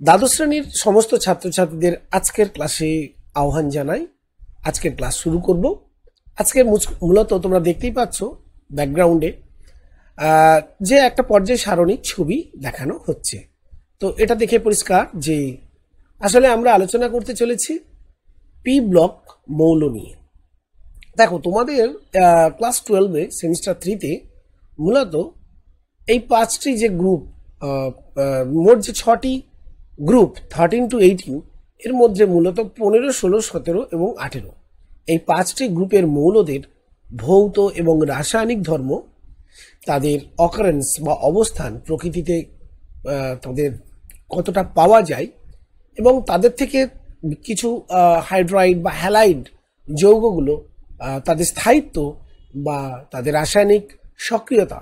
দ্বাদশ শ্রেণীর সমস্ত ছাত্রছাত্রীদের আজকের ক্লাসে আহ্বান জানাই। আজকের ক্লাস শুরু করব। আজকের মূলত তোমরা দেখতেই পাচ্ছ ব্যাকগ্রাউন্ডে যে একটা পর্যায় সারণীর ছবি দেখানো হচ্ছে। তো এটা দেখে পরিষ্কার যে আসলে আমরা আলোচনা করতে চলেছি পি ব্লক মৌল নিয়ে। দেখো, তোমাদের ক্লাস 12-এ সেমিস্টার 3-তে মূলত এই 5টি যে গ্রুপ, মোট যে 6টি গ্রুপ 13 to 18, এর মধ্যে মূলত 15, 16, 17 এবং 18 এই 5টি গ্রুপের মৌলদের ভৌত এবং রাসায়নিক ধর্ম, তাদের অকারেন্স বা অবস্থান প্রকৃতিতে তাদের কতটা পাওয়া যায় এবং তাদের থেকে কিছু হাইড্রাইড বা হ্যালাইড যৌগগুলো তাদের স্থায়িত্ব বা তাদের রাসায়নিক সক্রিয়তা,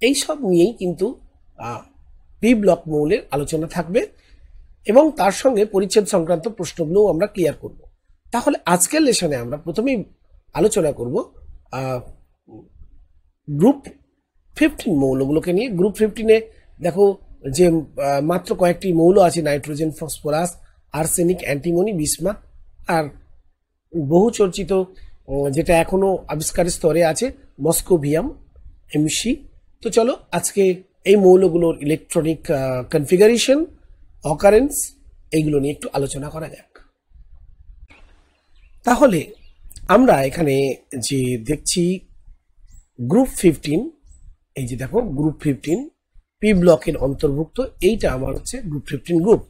এইসব নিয়েই কিন্তু পি ব্লক মৌলের আলোচনা থাকবে এবং তার সঙ্গে পরিচ্ছেদ সংক্রান্ত প্রশ্নগুলোও আমরা ক্লিয়ার করব। তাহলে আজকের লেসনে আমরা প্রথমেই আলোচনা করব গ্রুপ 15 মৌলগুলোকে নিয়ে। গ্রুপ 15-এ দেখো যে মাত্র কয়েকটি মৌল আছে, nitrogen, phosphorus, arsenic, antimony, bismuth, আর বহু চর্চিত যেটা এখনো আবিষ্কারের স্তরে আছে, মস্কোভিয়াম, এমসি। তো চলো আজকে এই মৌলগুলোর ইলেকট্রনিক কনফিগারেশন, অকারেন্স, এইগুলো নিয়ে একটু আলোচনা করা যাক। তাহলে আমরা এখানে যে দেখছি গ্রুপ 15, এই যে দেখো গ্রুপ 15 পি ব্লকের অন্তর্ভুক্ত, এইটা আমার হচ্ছে গ্রুপ 15 গ্রুপ।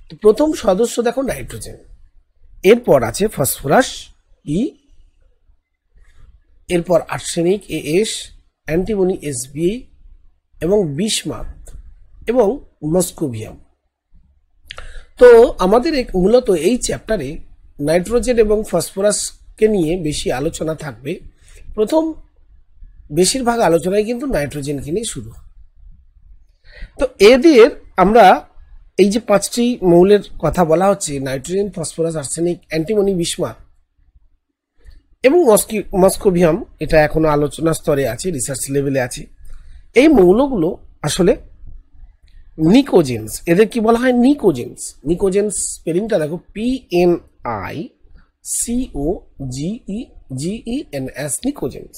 তো প্রথম সদস্য দেখো নাইট্রোজেন, এরপর আছে ফসফরাস ই, এরপর আর্সেনিক এএস, অ্যান্টিমনি এসবি এবং বিসমাথ এবং মস্কোভিয়াম। তো আমাদের মূলত এই চ্যাপ্টারে নাইট্রোজেন এবং ফসফরাসকে নিয়ে বেশি আলোচনা থাকবে। প্রথম বেশিরভাগ আলোচনায় কিন্তু নাইট্রোজেনকে নিয়ে শুরু। তো এদের আমরা এই যে 5টি মৌলের কথা বলা হচ্ছে, nitrogen, phosphorus, arsenic, antimony, bismuth এবং মস্কোভিয়াম, এটা এখনো আলোচনা স্তরে আছে, রিসার্চ লেভেলে আছে। এই মৌলগুলো আসলে নিকোজেন্স। এদের কি বলা হয়? নিকোজেন্স। নিকোজেন্স স্পেলিংটা দেখো, PNICOGENS, নিকোজেন্স।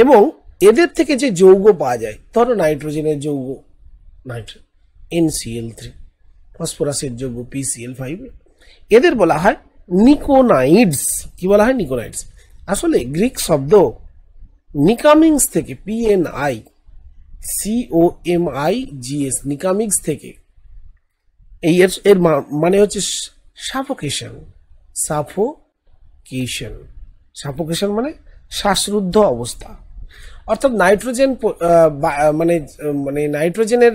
এবং এদের থেকে যে যৌগ পাওয়া যায়, ধরো নাইট্রোজেনের যৌগ NCl3, ফসফরাসের যৌগ PCl5, এদের বলা হয় নিকোনাইডস। কি বলা হয়? নিকোনাইডস। আসলে গ্রিক শব্দ নিকামিংস থেকে, PNICOMIGS, নিকামিংস থেকে, এই এর মানে হচ্ছে সাফোকেশন। সাফোকেশন, সাফোকেশন মানে শ্বাসরুদ্ধ অবস্থা। অর্থাৎ নাইট্রোজেন মানে মানে নাইট্রোজেনের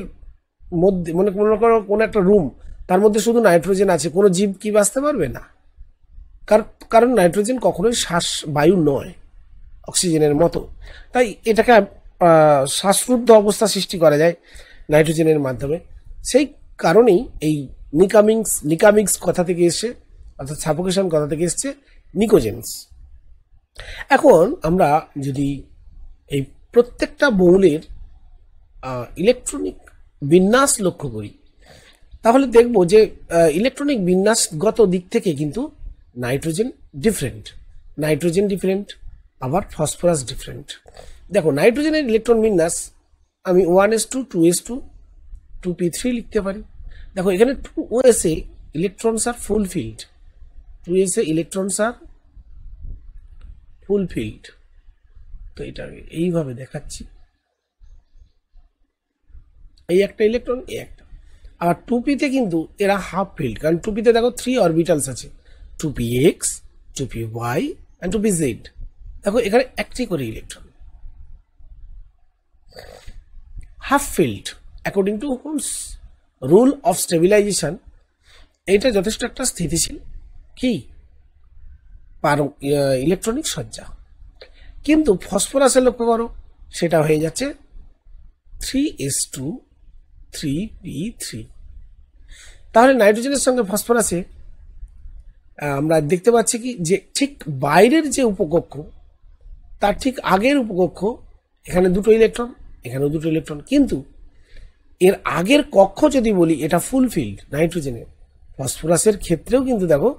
মধ্যে, মনে করো কোনো একটা রুম, তার মধ্যে শুধু নাইট্রোজেন আছে, কোনো জীব কি বাঁচতে পারবে না? কারণ নাইট্রোজেন কখনোই শ্বাস বায়ু নয়, অক্সিজেনের মতো। তাই এটাকে শ্বাসরুদ্ধ অবস্থা সৃষ্টি করা যায় নাইট্রোজেনের মাধ্যমে। সেই কারণেই এই নিকামিংস কথা থেকে এসছে, অর্থাৎ সাফোকেশন কথা থেকে এসছে নিকোজেন্স। এখন আমরা যদি এই প্রত্যেকটা মৌলের ইলেকট্রনিক বিন্যাস লক্ষ্য করি, তাহলে দেখব যে ইলেকট্রনিক বিন্যাসগত দিক থেকে কিন্তু নাইট্রোজেন ডিফারেন্ট, আবার ফসফরাস ডিফারেন্ট। দেখো, নাইট্রোজেনের ইলেকট্রন বিন্যাস আমি 1s2, 2s2, 2p3 লিখতে পারি। দেখো এখানে 2s-এ ইলেকট্রনস আর ফুলফিল্ড, 2s-এ ইলেকট্রনস আর ফুলফিল্ড। তো এটা আমি এইভাবে দেখাচ্ছি, এই একটা ইলেকট্রন, এই একটা। আর 2p-তে কিন্তু এরা হাফ ফিল্ড, কারণ 2p-তে দেখো 3 অরবিটালস আছে, 2px, 2py and 2pz। দেখো এখানে একটি করে electron. Half field according to হুলস rule of stabilisation, এটা যথেষ্ট একটা স্থিতিশীল কি ইলেকট্রনিক সজ্জা। কিন্তু ফসফরাসে লক্ষ্য করো, সেটা হয়ে যাচ্ছে 3s2, 3p3। তাহলে নাইট্রোজেনের সঙ্গে ফসফরাসে আমরা দেখতে পাচ্ছি কি, যে ঠিক বাইরের যে উপকক্ষ, তার ঠিক আগের উপকক্ষ, এখানে দুটো ইলেকট্রন, এখানেও দুটো ইলেকট্রন, কিন্তু এর আগের কক্ষ যদি বলি এটা ফুলফিল্ড নাইট্রোজেনের। ফসফরাসের ক্ষেত্রেও কিন্তু দেখো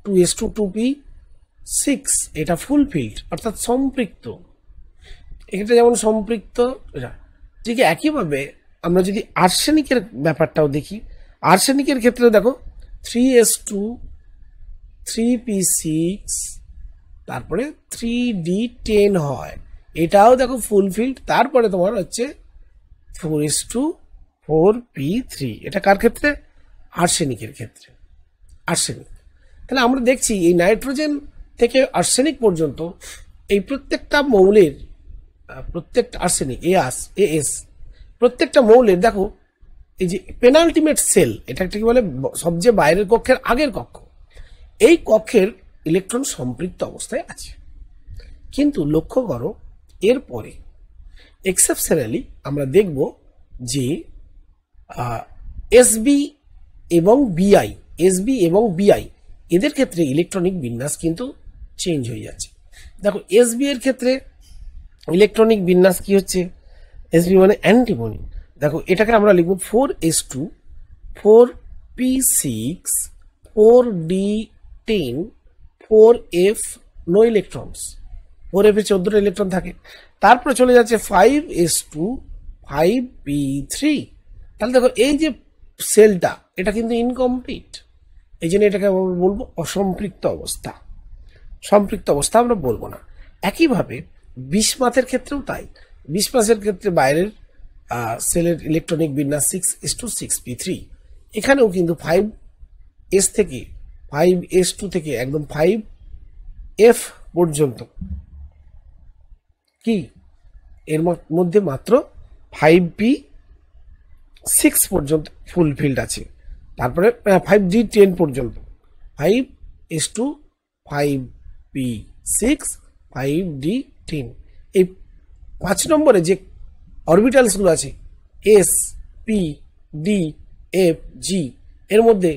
2s2 2p6 এটা ফুলফিল্ড অর্থাৎ সম্পৃক্ত, এটা যেমন সম্পৃক্ত এটা। ঠিক একইভাবে আমরা যদি আর্সেনিকের ব্যাপারটাও দেখি, আর্সেনিকের ক্ষেত্রে দেখো 3s2 3p6 তারপরে 3d10 হয়, এটাও দেখো ফুলফিল্ড। তারপরে তোমার হচ্ছে 4s2 4p3, এটা কার ক্ষেত্রে? আর্সেনিকের ক্ষেত্রে, আর্সেনিক। তাহলে আমরা দেখছি এই নাইট্রোজেন থেকে আর্সেনিক পর্যন্ত এই প্রত্যেকটা মৌলের, প্রত্যেকটা আর্সেনিক এএস প্রত্যেকটা মৌলের দেখো এই যে পেনাল্টিমেট সেল, এটা একটা কি বলে সবচেয়ে বাইরের কক্ষের আগের কক্ষ, এই কক্ষের ইলেকট্রন সম্পৃক্ত অবস্থায় আছে। কিন্তু লক্ষ্য করো এরপরে এক্সেপশনালি আমরা দেখব যে এসবি এবং বিআই এদের ক্ষেত্রে ইলেকট্রনিক বিন্যাস কিন্তু চেঞ্জ হয়ে যাচ্ছে। দেখো এসবি এর ক্ষেত্রে ইলেকট্রনিক বিন্যাস কি হচ্ছে? এসবি মানে অ্যান্টিমনি। দেখো এটাকে আমরা লিখব 4s2 4p6 4d10 4f, no electrons. 4f এ 14টা ইলেকট্রন থাকে। তারপরে চলে যাচ্ছে 5s2 5p3। তাহলে দেখো এই যে সেলটা এটা কিন্তু ইনকমপ্লিট, এই জন্য এটাকে আমরা বলবো অসম্পৃক্ত অবস্থা। সম্পৃক্ত অবস্থা আমরা বলবো না। একইভাবে বিসমাথের ক্ষেত্রেও তাই। বিসমাথের ক্ষেত্রে বাইরের সেলের ইলেকট্রনিক বিন্যাস 6s2 6p3। এখানেও কিন্তু 5s থেকে 5s2 থেকে একদম 5f পর্যন্ত কি এর মধ্যে মাত্র 5p6 পর্যন্ত ফুলফিল্ড আছে। তারপরে 5d10 পর্যন্ত 5s2 5p6 5d10। এই 5 নম্বরে যে অরবিটালসগুলো আছে S P D F G, এর মধ্যে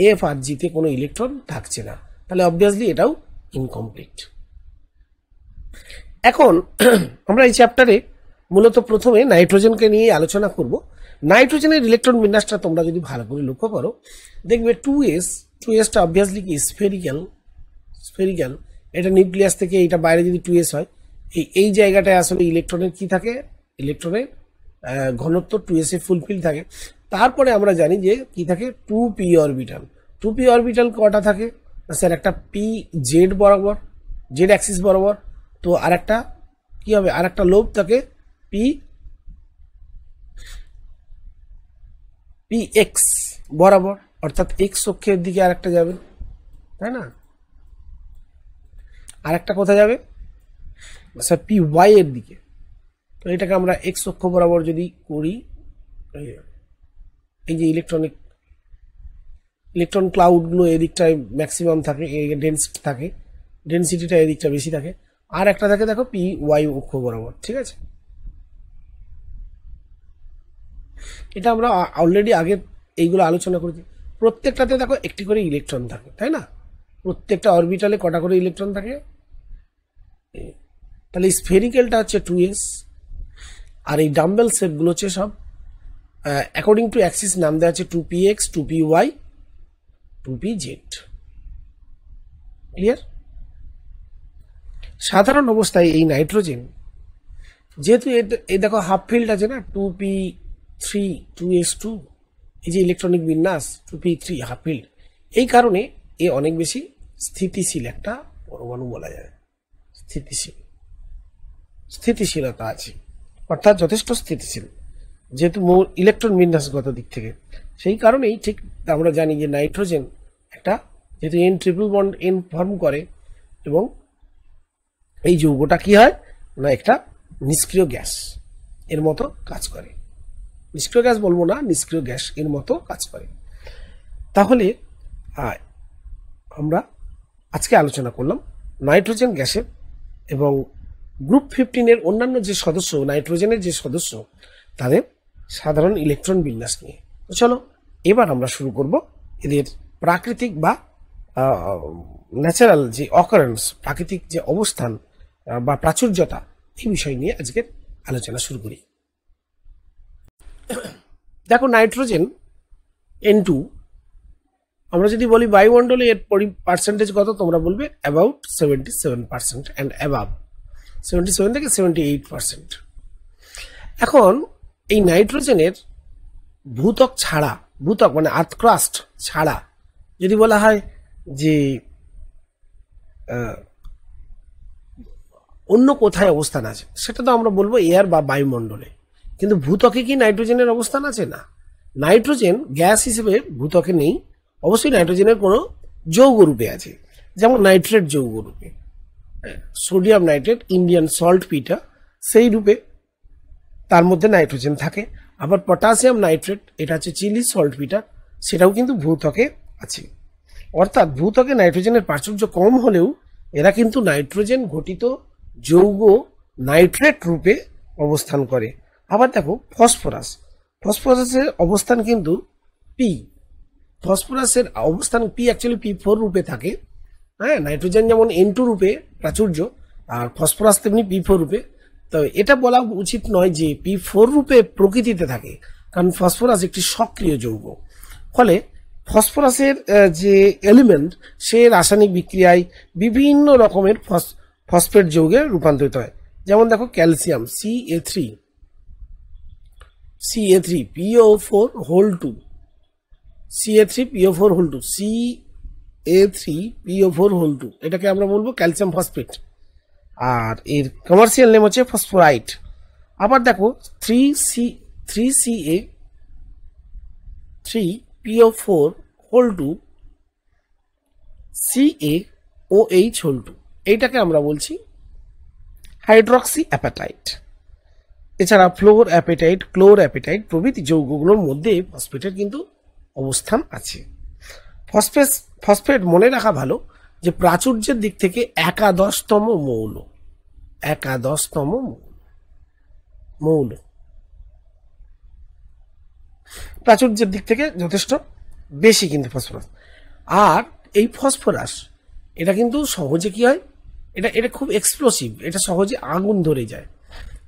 এফ আর জিতে কোনো ইলেকট্রন থাকছে না, তাহলে অবভিয়াসলি এটাও ইনকমপ্লিট। এখন আমরা এই চ্যাপ্টারে মূলত প্রথমে নাইট্রোজেনকে নিয়ে আলোচনা করব। নাইট্রোজেনের ইলেকট্রন বিন্যাসটা তোমরা যদি ভালো করে লক্ষ্য করো দেখবে 2sটা অবভিয়াসলি কি স্ফেরিক্যাল। এটা নিউক্লিয়াস থেকে এটা বাইরে যদি 2s হয়, এই জায়গাটায় আসলে ইলেকট্রনের কি থাকে? ইলেকট্রনের ঘনত্ব 2s এ ফুলফিল থাকে। তারপরে আমরা জানি যে কি থাকে? 2p orbital. 2p অরবিটাল কটা থাকে? স্যার একটা পি জেড বরাবর, জেড অ্যাক্সিস বরাবর। তো আরেকটা কি হবে? আরেকটা লোব থাকে পি এক্স বরাবর, অর্থাৎ এক্স অক্ষের দিকে আরেকটা যাবে, তাই না? আরেকটা কোথায় যাবে? স্যার পি ওয়াই এর দিকে। তো এটাকে আমরা এক্স অক্ষ বরাবর যদি করি, এই যে ইলেকট্রন ক্লাউডগুলো এদিকটায় ম্যাক্সিমাম থাকে, ডেন্সিটিটা এদিকটা বেশি থাকে। আর একটা থাকে দেখো পি ওয়াই অক্ষ বরাবর, ঠিক আছে? এটা আমরা অলরেডি আগে এইগুলো আলোচনা করেছি। প্রত্যেকটাতে দেখো একটি করে ইলেকট্রন থাকে, তাই না? প্রত্যেকটা অরবিটালে কটা করে ইলেকট্রন থাকে? তাহলে স্ফেরিক্যালটা হচ্ছে 2s, আর এই ডাম্বেল শেপগুলো হচ্ছে সব অ্যাকর্ডিং টু অ্যাক্সিস নাম দেওয়া আছে 2px 2py 2pz। ক্লিয়ার? সাধারণ অবস্থায় এই নাইট্রোজেন যেহেতু এই দেখো হাফ ফিল্ড আছে না, 2p3 2s2, এই যে ইলেকট্রনিক বিন্যাস 2p3 হাফ ফিল্ড, এই কারণে এ অনেক বেশি স্থিতিশীল একটা পরমাণু বলা যায়। স্থিতিশীলতা আছে, অর্থাৎ যথেষ্ট স্থিতিশীল যেহেতু ইলেকট্রন বিন্যাসগত দিক থেকে। সেই কারণেই ঠিক আমরা জানি যে নাইট্রোজেন একটা যেহেতু N triple bond N form করে, এবং এই যৌগটা কি হয় না একটা নিষ্ক্রিয় গ্যাস এর মতো কাজ করে। নিষ্ক্রিয় গ্যাস বলবো না, নিষ্ক্রিয় গ্যাস এর মতো কাজ করে। তাহলে আমরা আজকে আলোচনা করলাম নাইট্রোজেন গ্যাসের এবং গ্রুপ 15 অন্যান্য যে সদস্য, নাইট্রোজেনের যে সদস্য, তাদের সাধারণ ইলেকট্রন বিন্যাস নিয়ে। তো চলো এবার আমরা শুরু করব এদের প্রাকৃতিক বা ন্যাচারাল যে অকারেন্স, প্রাকৃতিক যে অবস্থান বা প্রাচুর্যতা, এই বিষয় নিয়ে আজকের আলোচনা শুরু করি। দেখো নাইট্রোজেন N2, আমরা যদি বলি বায়ুমণ্ডলে এর পার্সেন্টেজ কত, তোমরা বলবে অ্যাবাউট 77% অ্যান্ড অ্যাবাভ, 77 থেকে 78%। এখন এই নাইট্রোজেনের ভূত্বক ছাড়া, ভূত্বক মানে আর্থ ক্রাস্ট ছাড়া যদি বলা হয় যে অন্য কোথায় অবস্থান আছে, সেটা তো আমরা বলবো এয়ার বা বায়ুমণ্ডলে। কিন্তু ভূত্বকে কি নাইট্রোজেনের অবস্থান আছে? না, নাইট্রোজেন গ্যাস হিসেবে ভূত্বকে নেই। অবশ্যই নাইট্রোজেনের কোনো যৌগ রূপে আছে, যেমন নাইট্রেট যৌগ রূপে, সোডিয়াম নাইট্রেট, ইন্ডিয়ান সল্ট পিটা, সেই রূপে তার মধ্যে নাইট্রোজেন থাকে। আবার পটাশিয়াম নাইট্রেট, এটা হচ্ছে চিলি সল্ট পিটা, সেটাও কিন্তু ভূত্বকে আছে। অর্থাৎ ভূত্বকে নাইট্রোজেনের প্রাচুর্য কম হলেও এরা কিন্তু নাইট্রোজেন ঘটিত যৌগ নাইট্রেট রূপে অবস্থান করে। আবার দেখো ফসফরাস, ফসফরাসের অবস্থান কিন্তু পি, ফসফরাসের অবস্থান পি, অ্যাকচুয়ালি P4 রূপে থাকে। হ্যাঁ, নাইট্রোজেন যেমন N2 রূপে প্রাচুর্য, আর ফসফরাস তেমনি P4 রূপে। তো এটা বলা উচিত নয় যে P4 রূপে প্রকৃতিতে থাকে, কারণ ফসফরাস একটি সক্রিয় যৌগ। ফলে ফসফরাসের যে এলিমেন্ট, সে রাসায়নিক বিক্রিয়ায় বিভিন্ন রকমের ফসফেট যৌগে রূপান্তরিত হয়। যেমন দেখো ক্যালসিয়াম CA3PO4 CA3PO4 এটাকে আমরা বলবো ক্যালসিয়াম ফসফেট, আর এর কমার্শিয়াল নেম হচ্ছে ফসফোরাইট। আবার দেখো 3CA3PO4 CaOH, এইটাকে আমরা বলছি হাইড্রক্সি অ্যাপাটাইট। এছাড়া ফ্লোর অ্যাপেটাইট, ক্লোর অ্যাপেটাইট প্রভৃতি যৌগগুলোর মধ্যে ফসফেটের কিন্তু অবস্থান আছে। ফসফেট মনে রাখা ভালো যে প্রাচুর্যের দিক থেকে একাদশতম মৌল, প্রাচুর্যের দিক থেকে যথেষ্ট বেশি কিন্তু ফসফরাস। আর এই ফসফরাস এটা কিন্তু সহজে কি হয়, এটা খুব এক্সপ্লোসিভ, এটা সহজে আগুন ধরে যায়।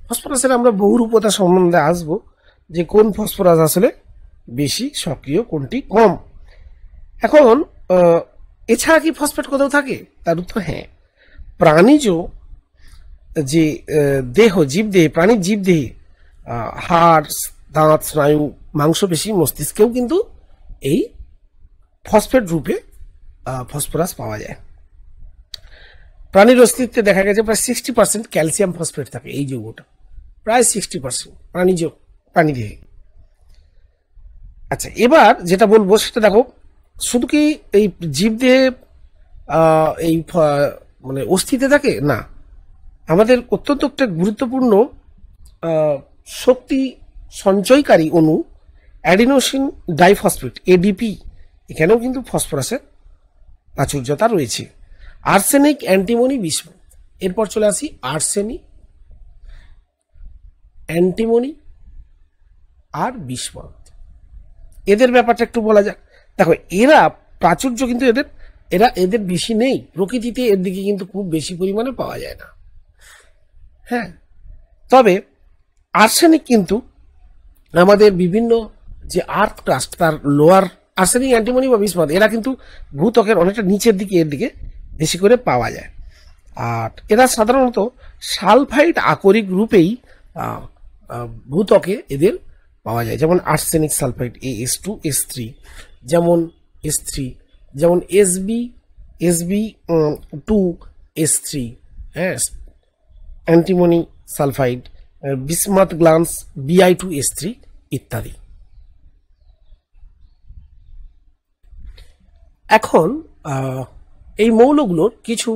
ফসফরাসের আমরা বহুরূপতা সম্বন্ধে আসবো, যে কোন ফসফরাস আসলে বেশি সক্রিয়, কোনটি কম। এখন এছাড়া কি ফসফেট কোথাও থাকে? তার উত্তর হ্যাঁ, প্রাণীজ যে দেহ, জীবদেহে, প্রাণীর জীবদেহে হাড়, দাঁত, স্নায়ু, মাংসপেশি, মস্তিষ্কেও কিন্তু এই ফসফেট রূপে ফসফরাস পাওয়া যায়। প্রাণীর অস্তিত্বে দেখা গেছে প্রায় 60% ক্যালসিয়াম ফসফেট থাকে, এই যৌগটা প্রায় 60% প্রাণীদেহে। আচ্ছা, এবার যেটা বলবো সেটা দেখো, শুধু কি এই জীবদেহে এই মানে অস্তিত্বে থাকে? না, আমাদের অত্যন্ত একটা গুরুত্বপূর্ণ শক্তি সঞ্চয়কারী অণু অ্যাডিনোসিন ডাইফসফেট ADP, এখানেও কিন্তু ফসফরাসের প্রাচুর্যতা রয়েছে। Arsenic, antimony, bismuth. এরপর চলে আসি আর্সেনিক, অ্যান্টিমনি আর বিসমাথ। এদের ব্যাপারটা একটু বলা যাক। দেখো, এরা প্রাচুর্য কিন্তু এদের বেশি নেই প্রকৃতিতে, এর দিকে কিন্তু খুব বেশি পরিমাণে পাওয়া যায় না। হ্যাঁ, তবে আর্সেনিক কিন্তু আমাদের বিভিন্ন যে আর্থ ক্রাস্ট, তার লোয়ার, আর্সেনিক, অ্যান্টিমনি বা বিসমাথ, এরা কিন্তু ভূত্বকের অনেকটা নিচের দিকে, এর দিকে বেশি করে পাওয়া যায়। আর এরা সাধারণত সালফাইড আকরিক রূপেই ভূত্বকে এদের পাওয়া যায়। যেমন আর্সেনিক সালফাইড AS2S3, যেমন S3, যেমন SB2S3, হ্যাঁ, antimony sulphide, bismuth glance Bi2S3 ইত্যাদি। এখন এই মৌলগুলোর কিছু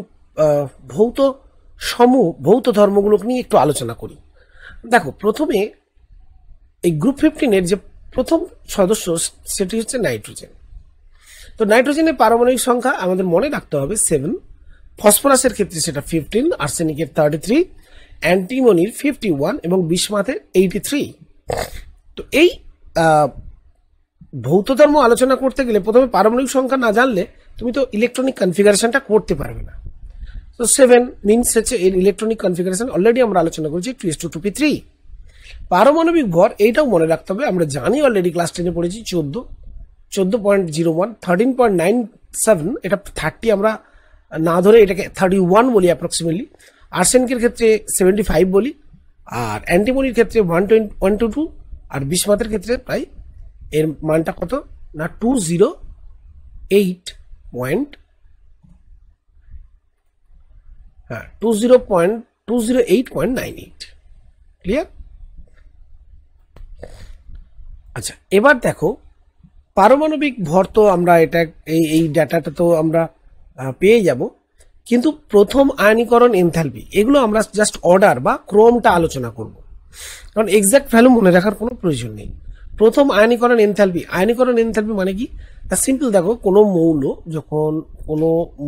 ভৌত ধর্মগুলোকে নিয়ে একটু আলোচনা করি। দেখো, প্রথমে এই গ্রুপ 15 যে প্রথম সদস্য, সেটি হচ্ছে নাইট্রোজেন। তো নাইট্রোজেনের পারমাণবিক সংখ্যা আমাদের মনে রাখতে হবে 7, ফসফরাসের ক্ষেত্রে সেটা 15, আর্সেনিকের 33, অ্যান্টিমনির 51 এবং বিসমাথের 83। তো এই ভৌত ধর্ম আলোচনা করতে গেলে প্রথমে পারমাণবিক সংখ্যা না জানলে তুমি তো ইলেকট্রনিক কনফিগারেশনটা করতে পারবে না। তো 7 মিনস হচ্ছে এর ইলেকট্রনিক কনফিগারেশন, অলরেডি আমরা আলোচনা করেছি 2s2 2p3। পারমাণবিক ভর এইটাও মনে রাখতে হবে, আমরা জানি অলরেডি ক্লাস 10-এ পড়েছি 14.01, 13.97, এটা 30 আমরা না ধরে এটাকে 31 বলি অ্যাপ্রক্সিমেটলি। আর্সেনিকের ক্ষেত্রে 75 বলি, আর অ্যান্টিমনির ক্ষেত্রে 122, আর বিসমাথের ক্ষেত্রে প্রায় এর মানটা কত না 208.98। ক্লিয়ার? আচ্ছা, এবার দেখো পারমাণবিক ভর তো আমরা এটা এই ডাটাটা তো আমরা পেয়ে যাব, কিন্তু প্রথম আয়নীকরণ এনথালপি এগুলো আমরা জাস্ট অর্ডার বা ক্রমটা আলোচনা করব, কারণ এক্সাক্ট ভ্যালু মনে রাখার কোনো প্রয়োজন নেই। প্রথম আয়নীকরণ এনথালপি মানে কি? তা সিম্পল, দেখো কোনো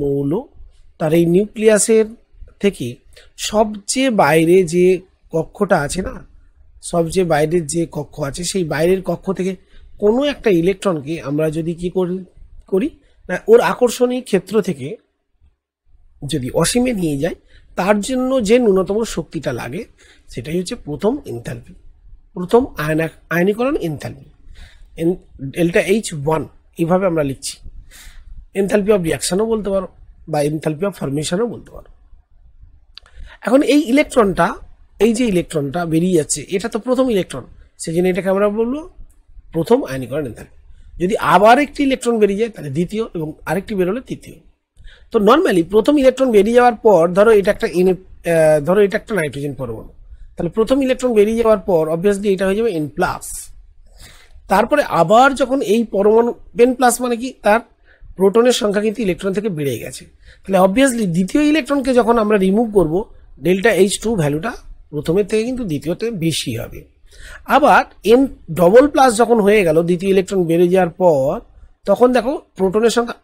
মৌল তার এই নিউক্লিয়াসের থেকে সবচেয়ে বাইরে যে কক্ষটা আছে না, সবচেয়ে বাইরের যে কক্ষ আছে, সেই বাইরের কক্ষ থেকে কোনো একটা ইলেকট্রনকে আমরা যদি কি করি না, ওর আকর্ষণীয় ক্ষেত্র থেকে যদি অসীমে নিয়ে যায়, তার জন্য যে ন্যূনতম শক্তিটা লাগে সেটাই হচ্ছে প্রথম এনথালপি, প্রথম আয়নীকরণ এনথালপি, ডেল্টা H1 এইভাবে আমরা লিখছি। এনথালপি অফ রিয়াকশনও বলতে পারো বা এনথালপি অফ ফরমেশনও বলতে পারো। এখন এই যে ইলেকট্রনটা বেরিয়ে যাচ্ছে, এটা তো প্রথম ইলেকট্রন, সেই জন্য এটাকে আমরা বলবো প্রথম আয়নীকরণ এনথালপি। যদি আবার একটি ইলেকট্রন বেরিয়ে যায় তাহলে দ্বিতীয়, এবং আরেকটি বেরোলে তৃতীয়। তো নর্মালি প্রথম ইলেকট্রন বেরিয়ে যাওয়ার পর ধরো এটা একটা নাইট্রোজেন পরমাণু, তাহলে প্রথম ইলেকট্রন বেরিয়ে যাওয়ার পর অবভিয়াসলি এটা হয়ে যাবে N+। তারপরে আবার যখন এই পরমাণু N+ মানে কি, তার প্রোটনের সংখ্যা কিন্তু ইলেকট্রন থেকে বেড়ে গেছে, তাহলে অবভিয়াসলি দ্বিতীয় ইলেকট্রনকে যখন আমরা রিমুভ করব, ডেল্টা H2 ভ্যালুটা প্রথমের থেকে কিন্তু দ্বিতীয়তে বেশি হবে। আবার N++ যখন হয়ে গেল দ্বিতীয় ইলেকট্রন বেড়ে যাওয়ার পর, তখন দেখো প্রোটনের সংখ্যা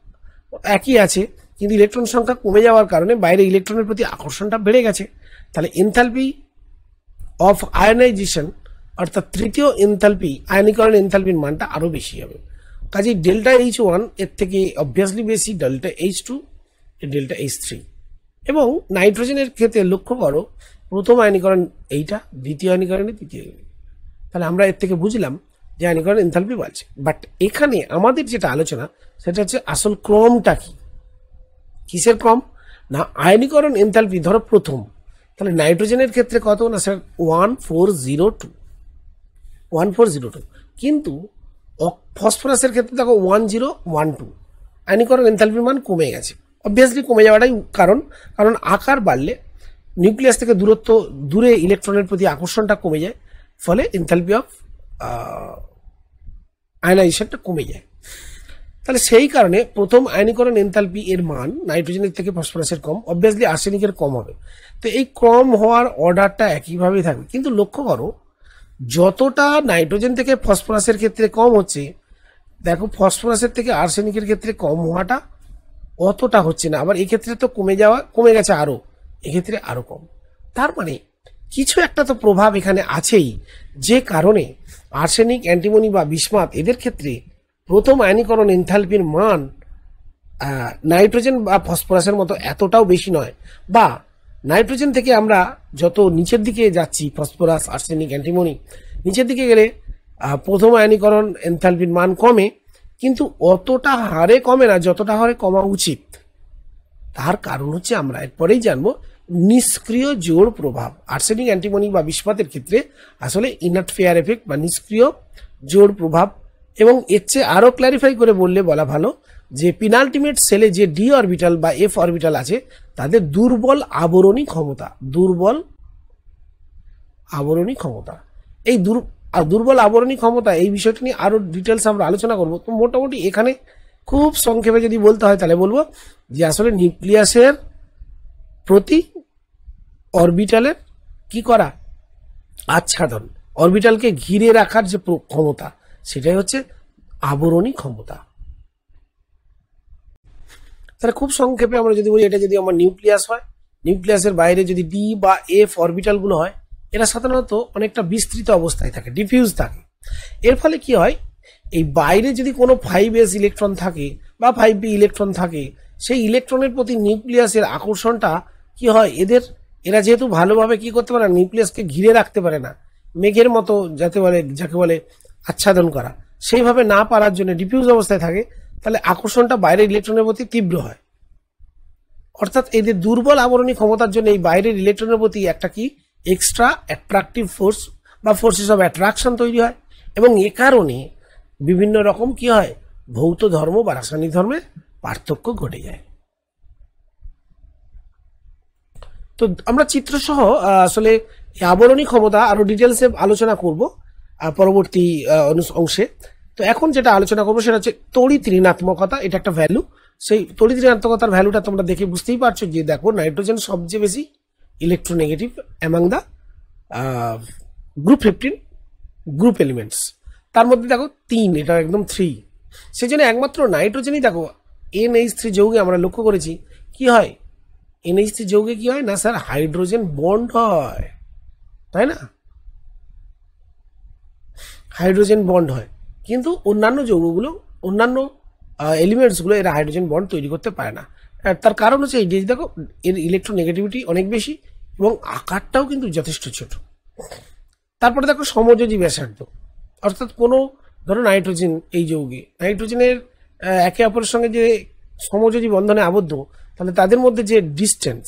একই আছে, কিন্তু ইলেকট্রন সংখ্যা কমে যাওয়ার কারণে বাইরে ইলেকট্রনের প্রতি আকর্ষণটা বেড়ে গেছে, তাহলে এনথালপি অফ আয়নাইজেশন অর্থাৎ তৃতীয় এনথালপি, আয়নীকরণ এনথালপির মানটা আরো বেশি হবে। কাজেই ডেল্টা H1 এর থেকে অবভিয়াসলি বেশি ডেল্টা H2, ডেল্টা H3। এবং নাইট্রোজেনের ক্ষেত্রে লক্ষ্য করো, প্রথম আয়নীকরণ এইটা, দ্বিতীয় আয়নীকরণে তৃতীয়। তাহলে আমরা এর থেকে বুঝলাম যে আয়নীকরণ এনথালপি বাড়ছে। বাট এখানে আমাদের যেটা আলোচনা সেটা হচ্ছে আসল ক্রমটা কি, কিসের ক্রম না আয়নীকরণ এনথালপি। ধরো প্রথম, তাহলে নাইট্রোজেনের ক্ষেত্রে কত না স্যার 1402, কিন্তু ফসফরাসের ক্ষেত্রে দেখো 1012। আয়নীকরণ এনথালপির মান কমে গেছে, অবভিয়াসলি কমে যাওয়াটাই কারণ আকার বাড়লে নিউক্লিয়াস থেকে দূরে ইলেকট্রনের প্রতি আকর্ষণটা কমে যায়, ফলে এনথালপি অফ আয়নাইজেশনটা কমে যায়। তাহলে সেই কারণে প্রথম আয়নীকরণ এনথালপি এর মান নাইট্রোজেনের থেকে ফসফরাসের কম, অবভিয়াসলি আর্সেনিকের কম হবে। তো এই কম হওয়ার অর্ডারটা একইভাবেই থাকবে, কিন্তু লক্ষ্য করো যতটা নাইট্রোজেন থেকে ফসফরাসের ক্ষেত্রে কম হচ্ছে, দেখো ফসফরাসের থেকে আর্সেনিকের ক্ষেত্রে কম হওয়াটা অতটা হচ্ছে না। আবার এক্ষেত্রে তো কমে গেছে আরো, এক্ষেত্রে আরো কম। তার মানে কিছু একটা তো প্রভাব এখানে আছেই, যে কারণে আর্সেনিক, অ্যান্টিমনি বা বিসমাথ এদের ক্ষেত্রে প্রথম আয়নীকরণ এনথালপির মান নাইট্রোজেন বা ফসফরাসের মতো এতটাও বেশি নয়, বা নাইট্রোজেন থেকে আমরা যত নিচের দিকে যাচ্ছি, ফসফরাস, আর্সেনিক, অ্যান্টিমনি, নিচের দিকে গেলে প্রথম আয়নীকরণ এনথালপির মান কমে, কিন্তু অতটা হারে কমে না যতটা হারে কমা উচিত। তার কারণ হচ্ছে আমরা এরপরেই জানবো নিষ্ক্রিয় জোড় প্রভাব। আর্সেনিক, অ্যান্টিমনি বা বিসমাথের ক্ষেত্রে আসলে ইনার্ট ফেয়ার এফেক্ট বা নিষ্ক্রিয় জোড় প্রভাব। এবং এর চেয়ে আরো ক্ল্যারিফাই করে বলা ভালো যে পিনাল্টিমেট সেলে যে ডি অরবিটাল বা এফ অরবিটাল আছে তাদের দুর্বল আবরণী ক্ষমতা। এই দুর্বল আবরণী ক্ষমতা, এই বিষয়টা নিয়ে আরো ডিটেলস আমরা আলোচনা করব। তো মোটামুটি এখানে খুব সংক্ষেপে যদি বলতে হয় তাহলে বলবো যে আসলে নিউক্লিয়াসের প্রতি অরবিটালের কি করা, আচ্ছাদন, অরবিটালকে ঘিরে রাখার যে ক্ষমতা, সেটাই হচ্ছে আবরণী ক্ষমতা। তাহলে খুব সংক্ষেপে আমরা যদি বলি, এটা যদি আমার নিউক্লিয়াস হয়, নিউক্লিয়াসের বাইরে যদি ডি বা এফ অরবিটাল গুলো হয়, এরা সাধারণত অনেকটা বিস্তৃত অবস্থায় থাকে, ডিফিউজ থাকে। এর ফলে কি হয়, এই বাইরে যদি কোনো 5s ইলেকট্রন থাকে বা 5p ইলেকট্রন থাকে, সেই ইলেকট্রনের প্রতি নিউক্লিয়াসের আকর্ষণটা কি হয়, এরা যেহেতু ভালোভাবে কি করতে পারে না, নিউক্লিয়াসকে ঘিরে রাখতে পারে না, মেঘের মতো যাকে বলে আচ্ছাদন করা, সেইভাবে না পারার জন্য ডিফিউজ অবস্থায় থাকে, তাহলে আকর্ষণটা বাইরের ইলেকট্রনের প্রতি তীব্র হয়। অর্থাৎ এদের দুর্বল আবরণী ক্ষমতার জন্য এই বাইরের ইলেকট্রনের প্রতি একটা কি এক্সট্রা অ্যাট্রাকটিভ ফোর্স বা ফোর্সেস অফ অ্যাট্রাকশন তৈরি হয়, এবং এ কারণে বিভিন্ন রকম কি হয়, ভৌত ধর্ম বা রাসায়নিক ধর্মে পার্থক্য ঘটে যায়। তো আমরা চিত্রসহ আসলে আবরণী ক্ষমতা আরো ডিটেলসে আলোচনা করব পরবর্তী অংশে। তো এখন যেটা আলোচনা করবো সেটা হচ্ছে তড়িৎ ঋণাত্মকতা। এটা একটা ভ্যালু। সেই তড়িৎ ঋণাত্মকতার ভ্যালুটা তোমরা দেখে বুঝতেই পারছো যে দেখো নাইট্রোজেন সবচেয়ে বেশি electronegative among the group 15 group elements. তার মধ্যে দেখো 3, এটা একদম 3। সেই জন্য একমাত্র নাইট্রোজেনই দেখো NH3 যৌগে আমরা লক্ষ্য করেছি কি হয়, NH3 যৌগে কি হয় না স্যার, হাইড্রোজেন বন্ড হয়, তাই না? হাইড্রোজেন বন্ড হয়, কিন্তু অন্যান্য যৌগগুলো, অন্যান্য এলিমেন্টসগুলো এরা হাইড্রোজেন বন্ড তৈরি করতে পারে না। তার কারণ হচ্ছে এই যে দেখো এর ইলেকট্রোনেগেটিভিটি অনেক বেশি এবং আকারটাও কিন্তু যথেষ্ট ছোট। তারপরে দেখো সমযোজী ব্যাসার্ধ, অর্থাৎ কোনো ধরো নাইট্রোজেন, এই যৌগে নাইট্রোজেনের একে অপরের সঙ্গে যে সমযোজী বন্ধনে আবদ্ধ, তাহলে তাদের মধ্যে যে ডিস্টেন্স,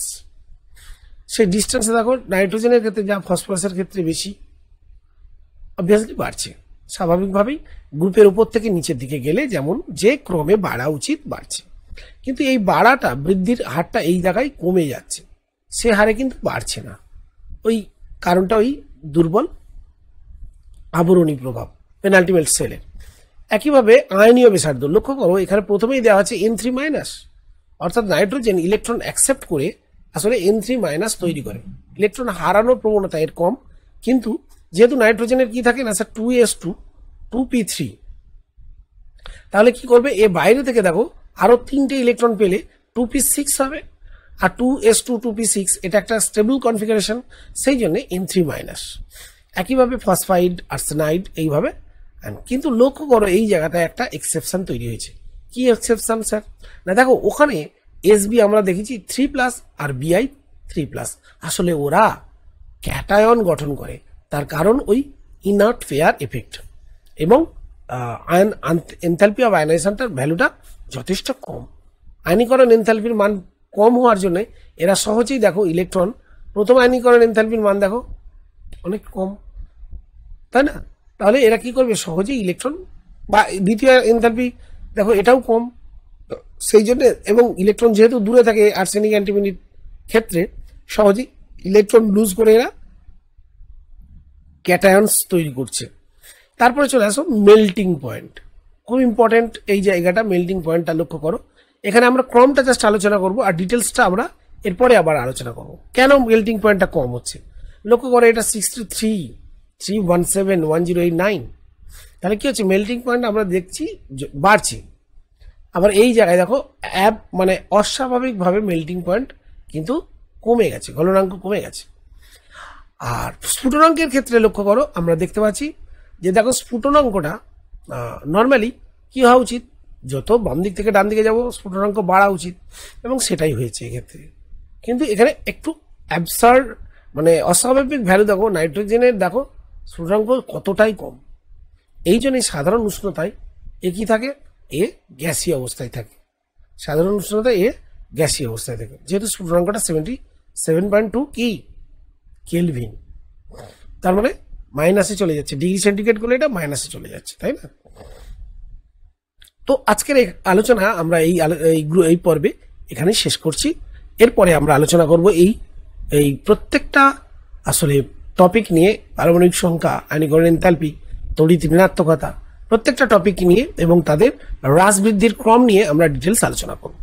সেই ডিস্টেন্সে দেখো নাইট্রোজেনের ক্ষেত্রে যা ফসফরাসের ক্ষেত্রে বেশি, অবভিয়াসলি বাড়ছে। স্বাভাবিকভাবেই গ্রুপের উপর থেকে নিচের দিকে গেলে যেমন যে ক্রমে বাড়া উচিত বাড়ছে, কিন্তু এই বাড়াটা, বৃদ্ধির হারটা এই জায়গায় কমে যাচ্ছে, সে হারে কিন্তু বাড়ছে না। ওই কারণটা ওই দুর্বল আবরণী প্রভাব পেনাল্টিমেন্ট সেলের। একইভাবে আয়নীয় ব্যাসার্ধ লক্ষ্য করো, এখানে প্রথমেই দেওয়া আছে N3-, অর্থাৎ নাইট্রোজেন ইলেকট্রন অ্যাকসেপ্ট করে আসলে N3- তৈরি করে। ইলেকট্রন হারানোর প্রবণতা এর কম, কিন্তু যেহেতু নাইট্রোজেনের কি থাকে না স্যার 2s2 2p3, তাহলে কি করবে, এ বাইরে থেকে দেখো আরো 3টে ইলেকট্রন পেলে 2p6 হবে, আর 2s2 2p6 এটা একটা স্টেবল কনফিগারেশন, সেই জন্য N3-। একইভাবে ফসফাইড, আর্সেনাইড এইভাবে। কিন্তু লক্ষ্য করো এই জায়গাটায় একটা এক্সেপশন তৈরি হয়েছে। কি এক্সেপশন স্যার, না দেখো ওখানে Sb আমরা দেখেছি 3+ আর Bi 3+, আসলে ওরা ক্যাটায়ন গঠন করে, তার কারণ ওই ইনার্ট ফেয়ার এফেক্ট, এবং আয়ন এনথালপি অফ আয়নাইজেশনটার ভ্যালুটা যথেষ্ট কম। আয়নীকরণ এনথালপির মান কম হওয়ার জন্য এরা সহজেই দেখো ইলেকট্রন, প্রথম আয়নীকরণ এনথালপির মান দেখো অনেক কম, তাই না? তাহলে এরা কি করবে, সহজেই ইলেকট্রন, বা দ্বিতীয় এনথালপি দেখো এটাও কম, সেই জন্য, এবং ইলেকট্রন যেহেতু দূরে থাকে আর্সেনিক অ্যান্টিমনির ক্ষেত্রে, সহজেই ইলেকট্রন লুজ করে এরা ক্যাটায়ন্স তৈরি করছে। তারপরে চলে আসো মেল্টিং পয়েন্ট, খুব ইম্পর্টেন্ট এই জায়গাটা, মেল্টিং পয়েন্টটা লক্ষ্য করো। এখানে আমরা ক্রমটা জাস্ট আলোচনা করব, আর ডিটেলসটা আমরা এরপরে আবার আলোচনা করব কেন মেল্টিং পয়েন্টটা কম হচ্ছে। লক্ষ্য করো এটা 63 317 1089, তাহলে কি হচ্ছে, মেল্টিং পয়েন্ট আমরা দেখছি বাড়ছে। আবার এই জায়গায় দেখো মানে অস্বাভাবিকভাবে মেল্টিং পয়েন্ট কিন্তু কমে গেছে, গলনাঙ্ক কমে গেছে। আর স্ফুটনাঙ্কের ক্ষেত্রে লক্ষ্য করো, আমরা দেখতে পাচ্ছি যে দেখো স্ফুটনাঙ্কটা নর্মালি কি হওয়া উচিত, যত বাম দিক থেকে ডান দিকে যাব স্ফুটনাঙ্ক বাড়া উচিত, এবং সেটাই হয়েছে এক্ষেত্রে। কিন্তু এখানে একটু অ্যাবসার্ড, মানে অস্বাভাবিক ভ্যালু দেখো, নাইট্রোজেনের দেখো স্ফুটনাঙ্ক কতটাই কম। এই জন্যই সাধারণ উষ্ণতায় এ কি থাকে, এ গ্যাসীয় অবস্থায় থাকে। সাধারণ উষ্ণতায় এ গ্যাসীয় অবস্থায় থাকে, যেহেতু স্ফুটনাঙ্কটা 77.2 কি কেলভিন, তার মানে মাইনাসে চলে যাচ্ছে, ডিগ্রি সেন্টিগ্রেড করলে এটা মাইনাসে চলে যাচ্ছে, তাই না? তো আজকের এই আলোচনা আমরা এই পর্বে এখানেই শেষ করছি। এরপরে আমরা আলোচনা করব এই প্রত্যেকটা আসলে টপিক নিয়ে, পারমাণবিক সংখ্যা, আয়নীকরণ এনথালপি, তড়িৎ ঋণাত্মকতা, প্রত্যেকটা টপিক নিয়ে এবং তাদের হ্রাস বৃদ্ধির ক্রম নিয়ে আমরা ডিটেলস আলোচনা করব।